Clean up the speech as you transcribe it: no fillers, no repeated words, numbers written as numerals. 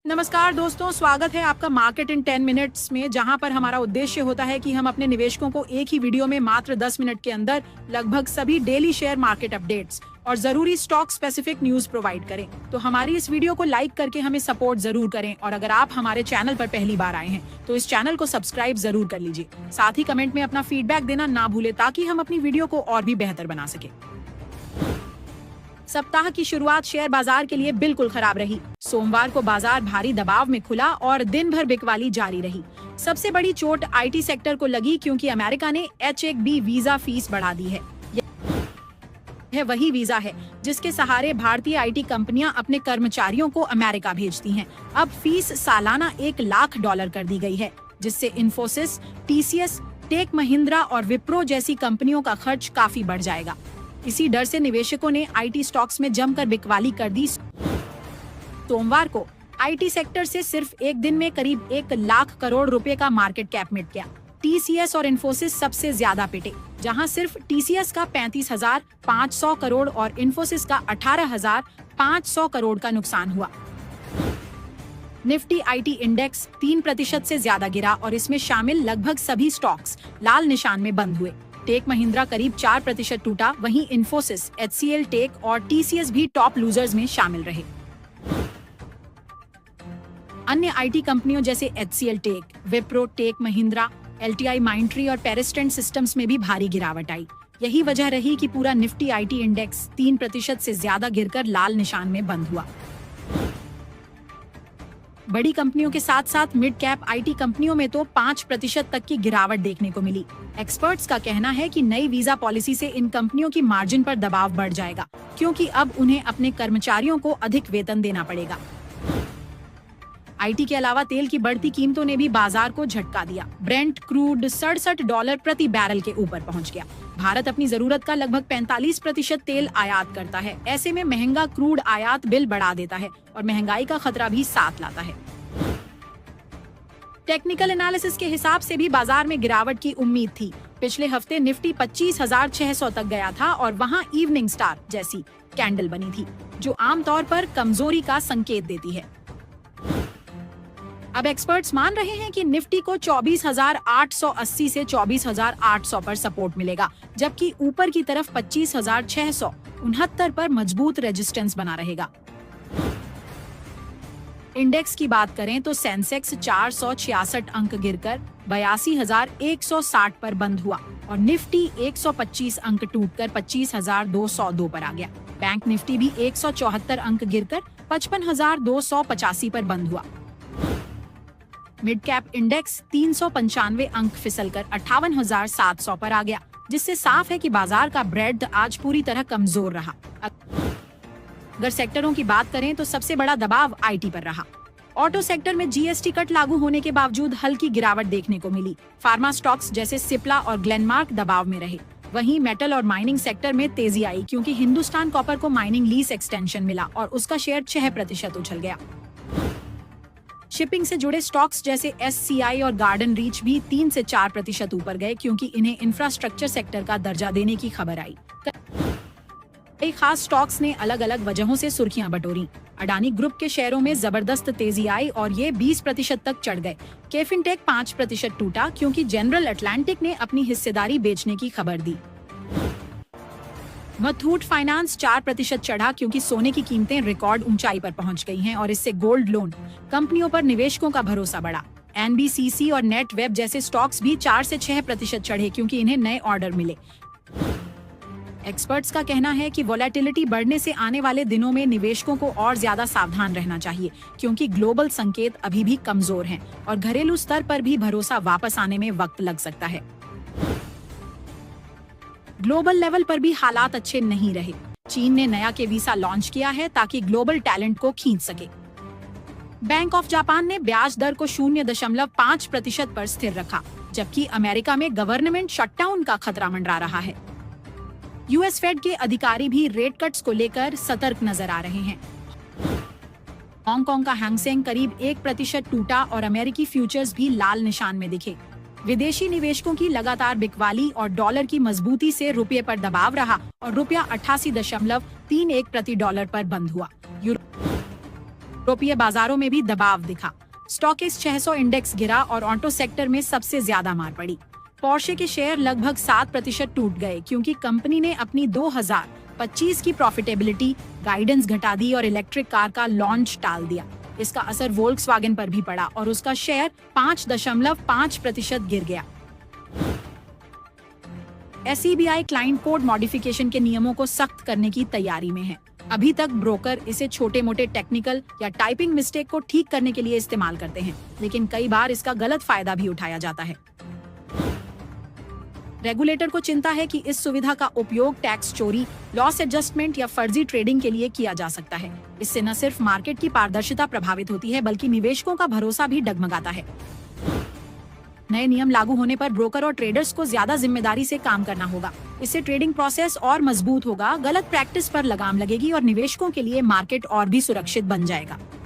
नमस्कार दोस्तों, स्वागत है आपका मार्केट इन 10 मिनट्स में, जहां पर हमारा उद्देश्य होता है कि हम अपने निवेशकों को एक ही वीडियो में मात्र 10 मिनट के अंदर लगभग सभी डेली शेयर मार्केट अपडेट्स और जरूरी स्टॉक स्पेसिफिक न्यूज प्रोवाइड करें। तो हमारी इस वीडियो को लाइक करके हमें सपोर्ट जरूर करें और अगर आप हमारे चैनल पर पहली बार आए हैं तो इस चैनल को सब्सक्राइब जरूर कर लीजिए। साथ ही कमेंट में अपना फीडबैक देना ना भूले ताकि हम अपनी वीडियो को और भी बेहतर बना सके। सप्ताह की शुरुआत शेयर बाजार के लिए बिल्कुल खराब रही। सोमवार को बाजार भारी दबाव में खुला और दिन भर बिकवाली जारी रही। सबसे बड़ी चोट आईटी सेक्टर को लगी क्योंकि अमेरिका ने H-1B वीजा फीस बढ़ा दी है। यह वही वीजा है जिसके सहारे भारतीय आईटी कंपनियां अपने कर्मचारियों को अमेरिका भेजती हैं। अब फीस सालाना $1,00,000 कर दी गई है, जिससे इन्फोसिस, TCS, टेक महिंद्रा और विप्रो जैसी कंपनियों का खर्च काफी बढ़ जाएगा। इसी डर से निवेशकों ने आईटी स्टॉक्स में जमकर बिकवाली कर दी। सोमवार को आईटी सेक्टर से सिर्फ एक दिन में करीब 1,00,000 करोड़ रुपए का मार्केट कैप मिट गया। TCS और इन्फोसिस सबसे ज्यादा पिटे, जहां सिर्फ TCS का 35,500 करोड़ और इन्फोसिस का 18,500 करोड़ का नुकसान हुआ। निफ्टी आईटी इंडेक्स 3% से ज्यादा गिरा और इसमें शामिल लगभग सभी स्टॉक्स लाल निशान में बंद हुए। टेक महिंद्रा करीब 4% टूटा, वहीं इन्फोसिस, HCL टेक और TCS भी टॉप लूजर्स में शामिल रहे। अन्य आईटी कंपनियों जैसे HCL टेक, विप्रो, टेक महिंद्रा, LTI माइंडट्री और पेरिस्टेंट सिस्टम्स में भी भारी गिरावट आई। यही वजह रही कि पूरा निफ्टी आईटी इंडेक्स 3% से ज्यादा गिरकर लाल निशान में बंद हुआ। बड़ी कंपनियों के साथ साथ मिड कैप आईटी कंपनियों में तो 5% तक की गिरावट देखने को मिली। एक्सपर्ट्स का कहना है कि नई वीजा पॉलिसी से इन कंपनियों की मार्जिन पर दबाव बढ़ जाएगा, क्योंकि अब उन्हें अपने कर्मचारियों को अधिक वेतन देना पड़ेगा। आईटी के अलावा तेल की बढ़ती कीमतों ने भी बाजार को झटका दिया। ब्रेंट क्रूड $67 प्रति बैरल के ऊपर पहुंच गया। भारत अपनी जरूरत का लगभग 45% तेल आयात करता है। ऐसे में महंगा क्रूड आयात बिल बढ़ा देता है और महंगाई का खतरा भी साथ लाता है। टेक्निकल एनालिसिस के हिसाब से भी बाजार में गिरावट की उम्मीद थी। पिछले हफ्ते निफ्टी 25,600 तक गया था और वहां इवनिंग स्टार जैसी कैंडल बनी थी, जो आमतौर पर कमजोरी का संकेत देती है। अब एक्सपर्ट्स मान रहे हैं कि निफ्टी को 24,880 से 24,800 पर सपोर्ट मिलेगा, जबकि ऊपर की तरफ 25,669 पर मजबूत रेजिस्टेंस बना रहेगा। इंडेक्स की बात करें तो सेंसेक्स 466 अंक गिरकर 82,160 पर बंद हुआ और निफ्टी 125 अंक टूटकर 25,202 पर आ गया। बैंक निफ्टी भी 174 अंक गिरकर 55,285 पर बंद हुआ। मिड कैप इंडेक्स 395 अंक फिसलकर 58,700 पर आ गया, जिससे साफ है कि बाजार का ब्रेड आज पूरी तरह कमजोर रहा। अगर सेक्टरों की बात करें तो सबसे बड़ा दबाव आईटी पर रहा। ऑटो सेक्टर में GST कट लागू होने के बावजूद हल्की गिरावट देखने को मिली। फार्मा स्टॉक्स जैसे सिप्ला और ग्लेनमार्क दबाव में रहे। वहीं मेटल और माइनिंग सेक्टर में तेजी आई क्योंकि हिंदुस्तान कॉपर को माइनिंग लीज एक्सटेंशन मिला और उसका शेयर 6% उछल गया। शिपिंग से जुड़े स्टॉक्स जैसे SCI और गार्डन रीच भी 3 से 4% ऊपर गए क्योंकि इन्हें इंफ्रास्ट्रक्चर सेक्टर का दर्जा देने की खबर आई। कई खास स्टॉक्स ने अलग अलग वजहों से सुर्खियां बटोरी। अडानी ग्रुप के शेयरों में जबरदस्त तेजी आई और ये 20% तक चढ़ गए। केफिनटेक 5% टूटा क्योंकि जनरल अटलांटिक ने अपनी हिस्सेदारी बेचने की खबर दी। मुथूट फाइनेंस 4% चढ़ा क्योंकि सोने की कीमतें रिकॉर्ड ऊंचाई पर पहुंच गई हैं और इससे गोल्ड लोन कंपनियों पर निवेशकों का भरोसा बढ़ा। NBCC और नेटवेब जैसे स्टॉक्स भी 4 से 6% चढ़े क्योंकि इन्हें नए ऑर्डर मिले। एक्सपर्ट्स का कहना है कि वोलेटिलिटी बढ़ने से आने वाले दिनों में निवेशकों को और ज्यादा सावधान रहना चाहिए, क्योंकि ग्लोबल संकेत अभी भी कमजोर हैं और घरेलू स्तर पर भी भरोसा वापस आने में वक्त लग सकता है। ग्लोबल लेवल पर भी हालात अच्छे नहीं रहे। चीन ने नया के वीसा लॉन्च किया है ताकि ग्लोबल टैलेंट को खींच सके। बैंक ऑफ जापान ने ब्याज दर को 0.5% पर स्थिर रखा, जबकि अमेरिका में गवर्नमेंट शटडाउन का खतरा मंडरा रहा है। US फेड के अधिकारी भी रेट कट्स को लेकर सतर्क नजर आ रहे हैं। हांगकांग का हैंगसेंग करीब 1% टूटा और अमेरिकी फ्यूचर्स भी लाल निशान में दिखे। विदेशी निवेशकों की लगातार बिकवाली और डॉलर की मजबूती से रुपये पर दबाव रहा और रुपया 88.31 प्रति डॉलर पर बंद हुआ। यूरोपीय बाजारों में भी दबाव दिखा। स्टॉक्स 600 इंडेक्स गिरा और ऑटो सेक्टर में सबसे ज्यादा मार पड़ी। पोर्शे के शेयर लगभग 7% टूट गए क्योंकि कंपनी ने अपनी 2025 की प्रॉफिटेबिलिटी गाइडेंस घटा दी और इलेक्ट्रिक कार का लॉन्च टाल दिया। इसका असर वोल्क्सवैगन पर भी पड़ा और उसका शेयर 5.5% गिर गया। SEBI क्लाइंट कोड मॉडिफिकेशन के नियमों को सख्त करने की तैयारी में है। अभी तक ब्रोकर इसे छोटे मोटे टेक्निकल या टाइपिंग मिस्टेक को ठीक करने के लिए इस्तेमाल करते हैं, लेकिन कई बार इसका गलत फायदा भी उठाया जाता है। रेगुलेटर को चिंता है कि इस सुविधा का उपयोग टैक्स चोरी, लॉस एडजस्टमेंट या फर्जी ट्रेडिंग के लिए किया जा सकता है। इससे न सिर्फ मार्केट की पारदर्शिता प्रभावित होती है, बल्कि निवेशकों का भरोसा भी डगमगाता है। नए नियम लागू होने पर ब्रोकर और ट्रेडर्स को ज्यादा जिम्मेदारी से काम करना होगा। इससे ट्रेडिंग प्रोसेस और मजबूत होगा, गलत प्रैक्टिस पर लगाम लगेगी और निवेशकों के लिए मार्केट और भी सुरक्षित बन जाएगा।